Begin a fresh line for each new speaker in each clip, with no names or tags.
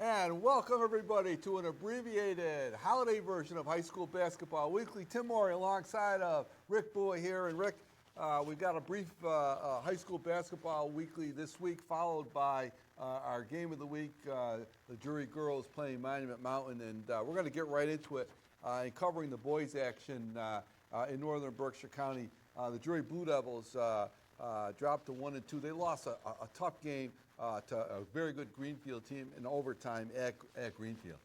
And welcome everybody to an abbreviated holiday version of High School Basketball Weekly. Tim Morey alongside of Rick Boy here. And Rick, we've got a brief High School Basketball Weekly this week, followed by our game of the week, the Drury girls playing Monument Mountain. And we're going to get right into it and covering the boys' action in northern Berkshire County. The Drury Blue Devils dropped to 1-2. They lost a tough game to a very good Greenfield team in overtime at Greenfield.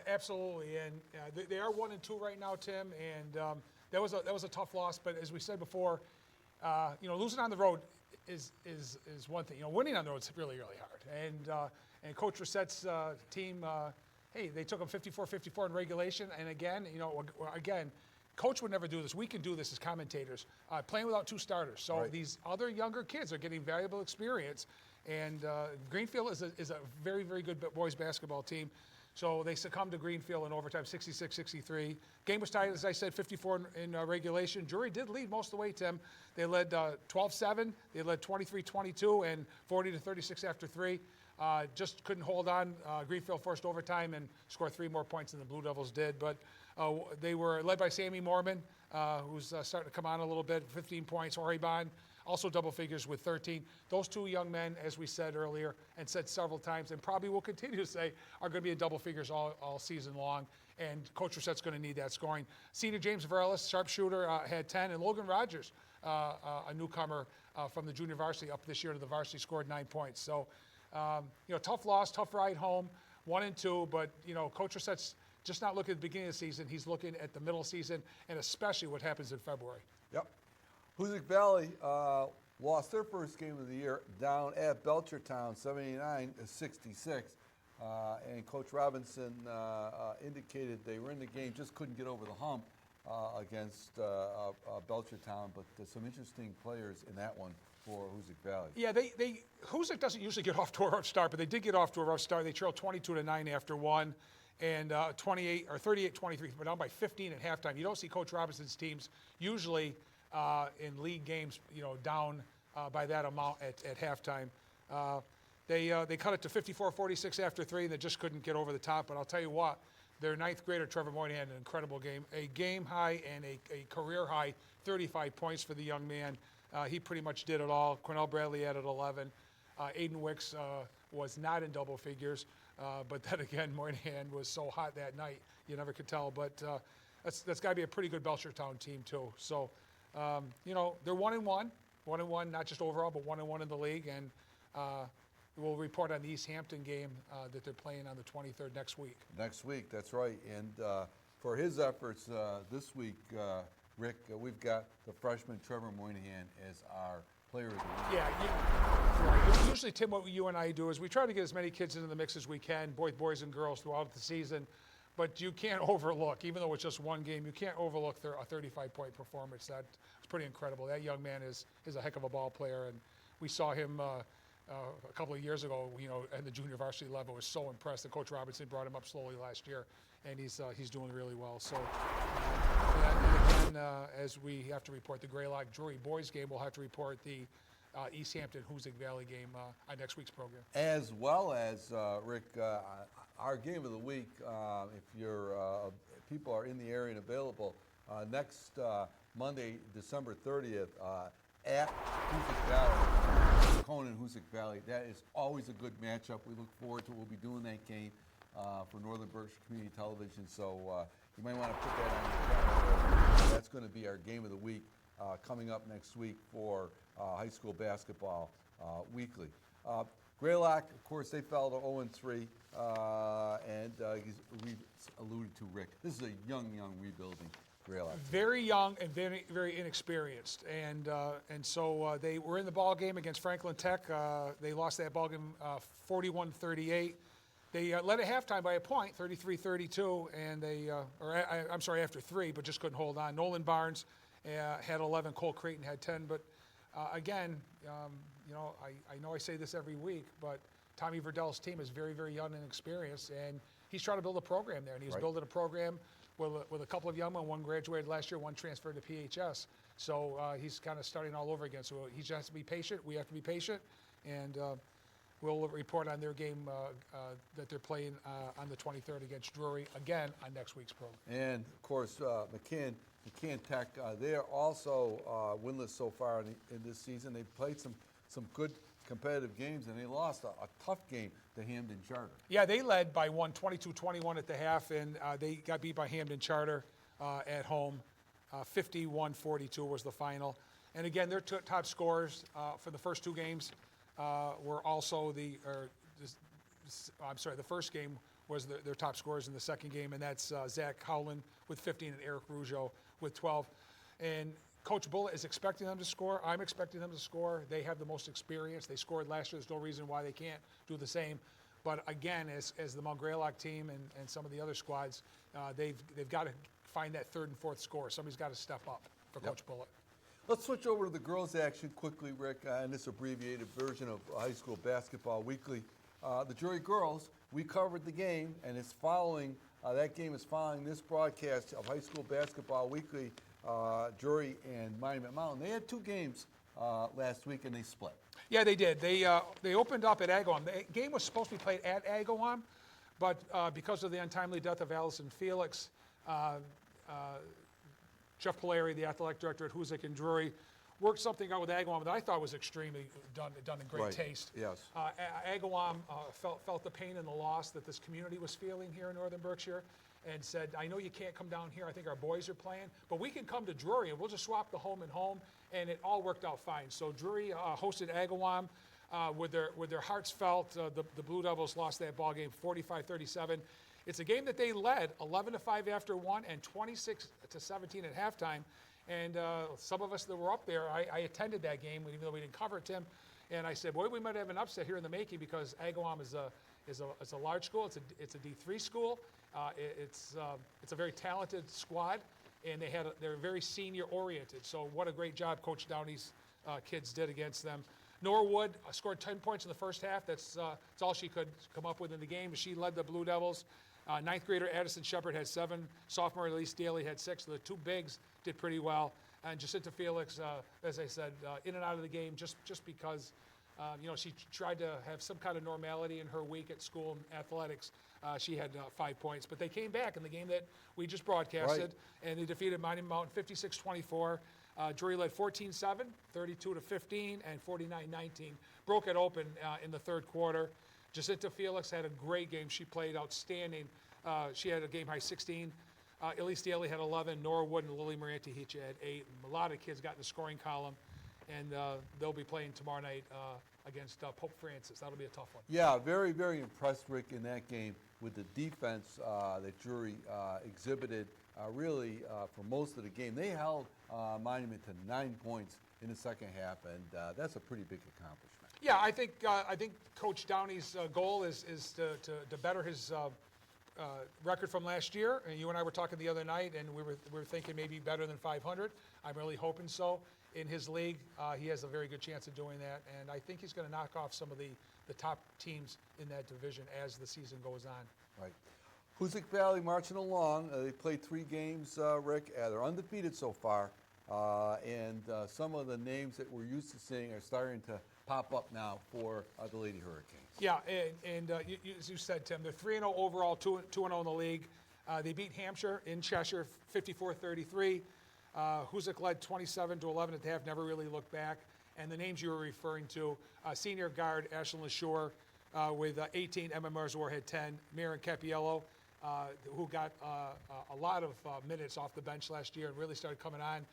Absolutely, and they are 1-2 right now, Tim. And that was a tough loss. But as we said before, losing on the road is one thing. Winning on the road is really hard. And Coach Rissette's team, they took them 54-54 in regulation. And again, Coach would never do this. We can do this as commentators, playing without two starters. So
right.
These other younger kids are getting valuable experience. And Greenfield is a very, very good boys basketball team. So they succumbed to Greenfield in overtime, 66-63. Game was tied, as I said, 54 in regulation. Drury did lead most of the way, Tim. They led 12-7. They led 23-22 and 40-36 after three. Just couldn't hold on. Greenfield forced overtime and scored 3 more points than the Blue Devils did. But they were led by Sammy Mormon, who's starting to come on a little bit, 15 points. Ori Bond, also double figures with 13. Those two young men, as we said earlier and said several times, and probably will continue to say, are going to be in double figures all season long. And Coach Rissette's going to need that scoring. Senior James Varela, sharpshooter, had 10. And Logan Rogers, a newcomer from the junior varsity up this year to the varsity, scored 9 points. So, tough loss, tough ride home, 1-2. But, Coach Rissette's just not looking at the beginning of the season. He's looking at the middle of the season and especially what happens in February.
Yep. Hoosick Valley lost their first game of the year down at Belchertown, 79-66. And Coach Robinson indicated they were in the game, just couldn't get over the hump against Belchertown. But there's some interesting players in that one for Hoosick Valley.
Yeah, Hoosick doesn't usually get off to a rough start, but they did get off to a rough start. They trailed 22-9 after one. And 38-23, but down by 15 at halftime. You don't see Coach Robinson's teams usually in league games, down by that amount at halftime. They cut it to 54-46 after three, and they just couldn't get over the top. But I'll tell you what, their ninth grader, Trevor Moynihan, had an incredible game. A game high and a career high 35 points for the young man. He pretty much did it all. Cornell Bradley added 11. Aiden Wicks was not in double figures. But then again, Moynihan was so hot that night, you never could tell. But that's got to be a pretty good Belchertown team, too. So, they're 1-1, not just overall, but 1-1 in the league. And we'll report on the East Hampton game that they're playing on the 23rd next week.
Next week, that's right. And for his efforts this week, Rick, we've got the freshman Trevor Moynihan as our player of the week.
Yeah, right. Usually, Tim, what you and I do is we try to get as many kids into the mix as we can, boys and girls, throughout the season. But you can't overlook, even though it's just one game, you can't overlook a 35-point performance. That's pretty incredible. That young man is a heck of a ball player, and we saw him a couple of years ago, at the junior varsity level. Was so impressed that Coach Robinson brought him up slowly last year, and he's doing really well. So, and again, as we have to report the Greylock Drury boys game, we'll have to report the East Hampton Hoosick Valley game on next week's program.
As well as, Rick, our game of the week, if people are in the area and available, next Monday, December 30th, at Hoosick Valley, Conan Hoosick Valley. That is always a good matchup. We look forward to it. We'll be doing that game for Northern Berkshire Community Television, so you might want to put that on your calendar. That's going to be our game of the week coming up next week for High School Basketball Weekly. Greylock, of course, they fell to 0-3, and we've alluded to Rick. This is a young rebuilding Greylock.
Very young and very, very inexperienced, and so they were in the ball game against Franklin Tech. They lost that ball game 41-38. They led at halftime by a point, 33-32, and after three, but just couldn't hold on. Nolan Barnes had 11, Cole Creighton had 10, but again, I know I say this every week, but Tommy Verdell's team is very, very young and inexperienced, and he's trying to build a program there, and he's building a program with a couple of young men. One graduated last year, one transferred to PHS, so he's kind of starting all over again. So he just has to be patient. We have to be patient, and we'll report on their game that they're playing on the 23rd against Drury, again, on next week's program.
And, of course, McCann Tech, they are also winless so far in this season. They've played some good competitive games, and they lost a tough game to Hamden Charter.
Yeah, they led by 22-21 at the half, and they got beat by Hamden Charter at home. 51-42 was the final. And again, their top scorers for the first two games were also the first game was their top scorers in the second game, and that's Zach Howland with 15 and Eric Rougeau with 12. And Coach Bullitt is expecting them to score. I'm expecting them to score. They have the most experience. They scored last year. There's no reason why they can't do the same. But again, as the Mount Greylock team and some of the other squads, they've got to find that third and fourth score. Somebody's got to step up for Coach Bullitt.
Let's switch over to the girls' action quickly, Rick, in this abbreviated version of High School Basketball Weekly. The Drury girls, we covered the game, and it's following, that game is following this broadcast of High School Basketball Weekly, Drury and Monument Mountain. They had two games last week, and they split. Yeah,
they did. They opened up at Agawam. The game was supposed to be played at Agawam, but because of the untimely death of Allison Felix, Jeff Polari, the athletic director at Hoosick and Drury, worked something out with Agawam that I thought was extremely done in great taste.
Yes.
Agawam felt the pain and the loss that this community was feeling here in Northern Berkshire, and said, I know you can't come down here. I think our boys are playing, but we can come to Drury, and we'll just swap the home and home, and it all worked out fine. So Drury hosted Agawam with their hearts felt. The Blue Devils lost that ball game 45-37. It's a game that they led 11-5 after one and 26-17 at halftime. And some of us that were up there, I attended that game, even though we didn't cover it, Tim. And I said, boy, we might have an upset here in the making, because Agawam is a large school. It's a D3 school. It's a very talented squad, and they're very senior oriented. So what a great job Coach Downey's kids did against them. Norwood scored 10 points in the first half. That's all she could come up with in the game. She led the Blue Devils. Ninth grader Addison Shepard had 7. Sophomore Elise Daly had 6. So the two bigs did pretty well. And Jacinta Felix, as I said, in and out of the game just because she tried to have some kind of normality in her week at school in athletics. She had 5 points. But they came back in the game that we just broadcasted, and they defeated Monument Mountain 56-24. Drury led 14-7, 32-15, and 49-19. Broke it open in the third quarter. Jacinta Felix had a great game. She played outstanding. She had a game-high 16. Elise Daly had 11. Norwood and Lily Moranti each had 8. A lot of kids got in the scoring column, and they'll be playing tomorrow night against Pope Francis. That'll be a tough one.
Yeah, very, very impressed, Rick, in that game with the defense that Drury exhibited really for most of the game. They held Monument to 9 points in the second half, and that's a pretty big accomplishment.
Yeah, I think Coach Downey's goal is to better his record from last year. And you and I were talking the other night, and we were thinking maybe better than 500. I'm really hoping so. In his league, he has a very good chance of doing that, and I think he's going to knock off some of the top teams in that division as the season goes on.
Right. Hoosick Valley marching along. They played 3 games, Rick. They're undefeated so far, and some of the names that we're used to seeing are starting to pop up now for the Lady Hurricanes.
Yeah, and as you said, Tim, they're 3-0 overall, 2-0 in the league. They beat Hampshire in Cheshire 54-33. Hoosick led 27-11 at the half, never really looked back. And the names you were referring to, senior guard Ashlyn LaShore with 18, Emma Marzor had 10, Maren Capiello, who got a lot of minutes off the bench last year and really started coming on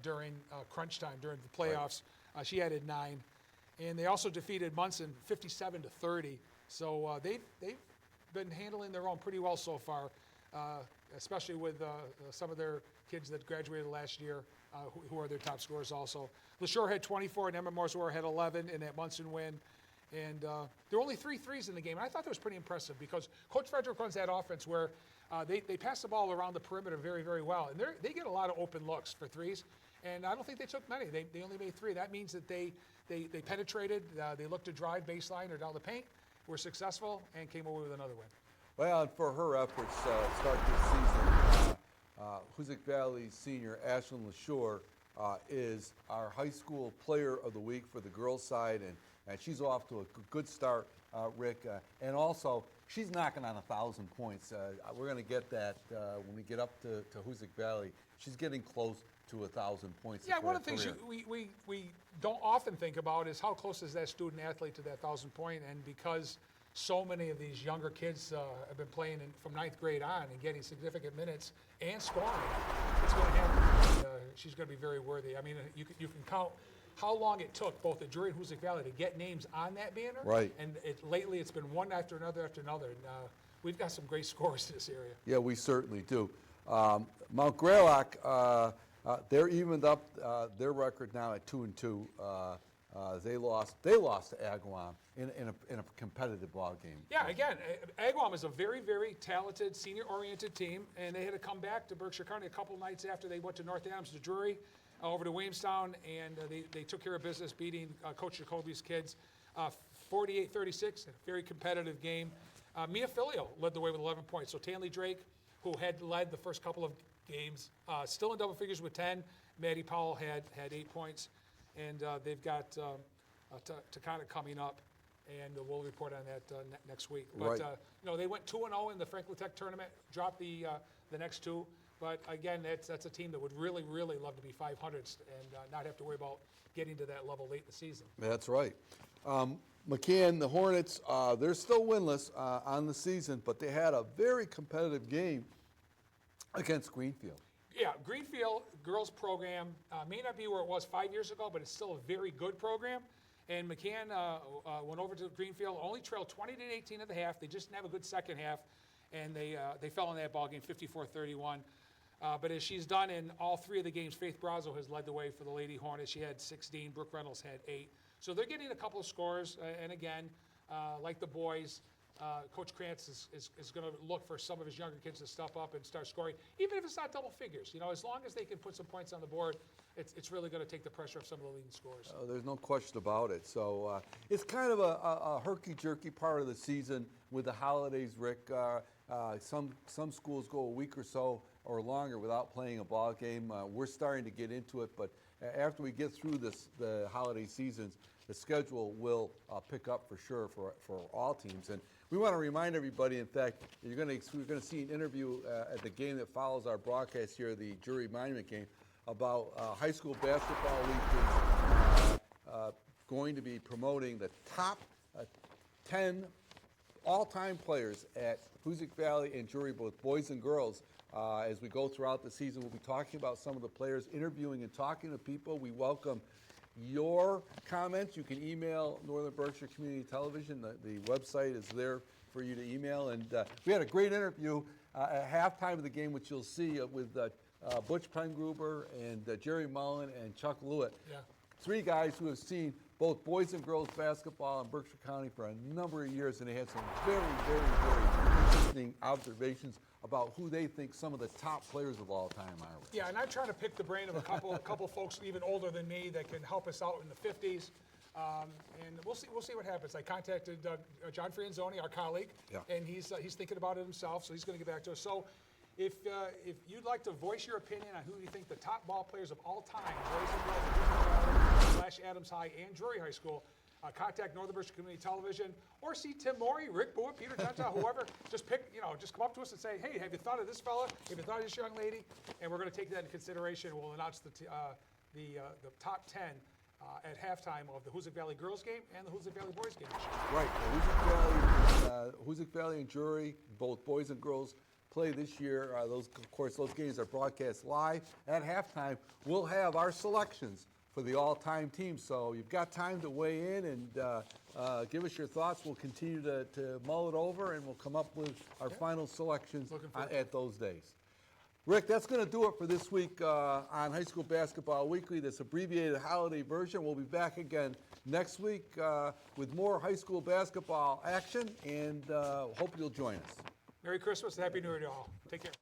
during crunch time, during the playoffs. Right. She added 9. And they also defeated Munson 57-30. So they've been handling their own pretty well so far, especially with some of their kids that graduated last year, who are their top scorers also. LaShore had 24, and Emma Marzor had 11 in that Munson win. And there were only 3 threes in the game. And I thought that was pretty impressive because Coach Frederick runs that offense where they pass the ball around the perimeter very, very well. And they get a lot of open looks for threes. And I don't think they took many. They only made 3. That means that they penetrated, they looked to drive baseline or down the paint, were successful, and came away with another win.
Well, and for her efforts start this season, Hoosick Valley senior Ashlyn LaShore is our high school player of the week for the girls' side, and she's off to a good start, Rick. And also, she's knocking on 1,000 points. We're going to get that when we get up to Hoosick Valley. She's getting close to 1,000 points.
Yeah,
for
one
her
of the things
career.
we don't often think about is how close is that student athlete to that 1,000-point, and because so many of these younger kids have been playing from 9th grade on and getting significant minutes and scoring, it's going to happen. She's going to be very worthy. I mean, you can count how long it took both the Drury and Hoosick Valley to get names on that banner.
Right.
And lately it's been one after another after another. And we've got some great scores in this area.
Yeah, we certainly do. Mount Greylock, they're evened up their record now at 2-2. They lost to Agawam in a competitive ball game.
Yeah, again, Agawam is a very, very talented, senior-oriented team, and they had to come back to Berkshire County a couple nights after they went to North Adams to Drury, over to Williamstown, and they took care of business, beating Coach Jacoby's kids 48-36, a very competitive game. Mia Filio led the way with 11 points. So Tanley Drake, who had led the first couple of games, still in double figures with 10. Maddie Powell had 8 points. And they've got Takana coming up, and we'll report on that next week. But
Right.
They went 2-0 in the Franklin Tech tournament, dropped the next two. But again, that's a team that would really, really love to be 500s and not have to worry about getting to that level late in the season.
That's right. McCann, the Hornets, they're still winless on the season, but they had a very competitive game against Greenfield.
Yeah, Greenfield girls program may not be where it was 5 years ago, but it's still a very good program. And McCann went over to Greenfield, only trailed 20-18 at the half. They just didn't have a good second half, and they fell in that ball game 54-31. But as she's done in all three of the games, Faith Brazo has led the way for the Lady Hornets. She had 16. Brooke Reynolds had 8. So they're getting a couple of scores. And again, like the boys, Coach Krantz is going to look for some of his younger kids to step up and start scoring, even if it's not double figures. As long as they can put some points on the board, it's really going to take the pressure off some of the leading scorers.
There's no question about it. So it's kind of a herky-jerky part of the season with the holidays, Rick. Some schools go a week or so or longer without playing a ball game. We're starting to get into it, but after we get through the holiday seasons, the schedule will pick up for sure for all teams. And we want to remind everybody, in fact, we're going to see an interview at the game that follows our broadcast here, the Drury Monument game, about high school basketball league is going to be promoting the top 10 all-time players at Hoosick Valley and Drury, both boys and girls. As we go throughout the season, we'll be talking about some of the players, interviewing and talking to people. We welcome your comments. You can email Northern Berkshire Community Television. The website is there for you to email. And we had a great interview at halftime of the game, which you'll see with Butch Pengruber and Jerry Mullen and Chuck Lewitt.
Yeah. 3
guys who have seen both boys and girls basketball in Berkshire County for a number of years, and they had some very, very, very interesting observations about who they think some of the top players of all time are.
Yeah, and I'm trying to pick the brain of a couple folks even older than me that can help us out in the 50s. And we'll see what happens. I contacted John Franzoni, our colleague, and he's thinking about it himself, so he's going to get back to us. So if you'd like to voice your opinion on who you think the top ball players of all time, boys and girls, / Adams High and Drury High School, contact Northern Berkshire Community Television, or see Tim Morey, Rick Bowie, Peter Genta, whoever. Just just come up to us and say, hey, have you thought of this fella? Have you thought of this young lady? And we're going to take that into consideration. We'll announce the top 10 at halftime of the Hoosick Valley girls game and the Hoosick Valley boys game.
Right, Hoosick Valley and Drury, both boys and girls, play this year. Those games are broadcast live. At halftime, we'll have our selections for the all-time team. So you've got time to weigh in and give us your thoughts. We'll continue to mull it over, and we'll come up with our final selections at those days. Rick, that's going to do it for this week on High School Basketball Weekly, this abbreviated holiday version. We'll be back again next week with more high school basketball action, and hope you'll join us.
Merry Christmas and Happy New Year to all. Take care.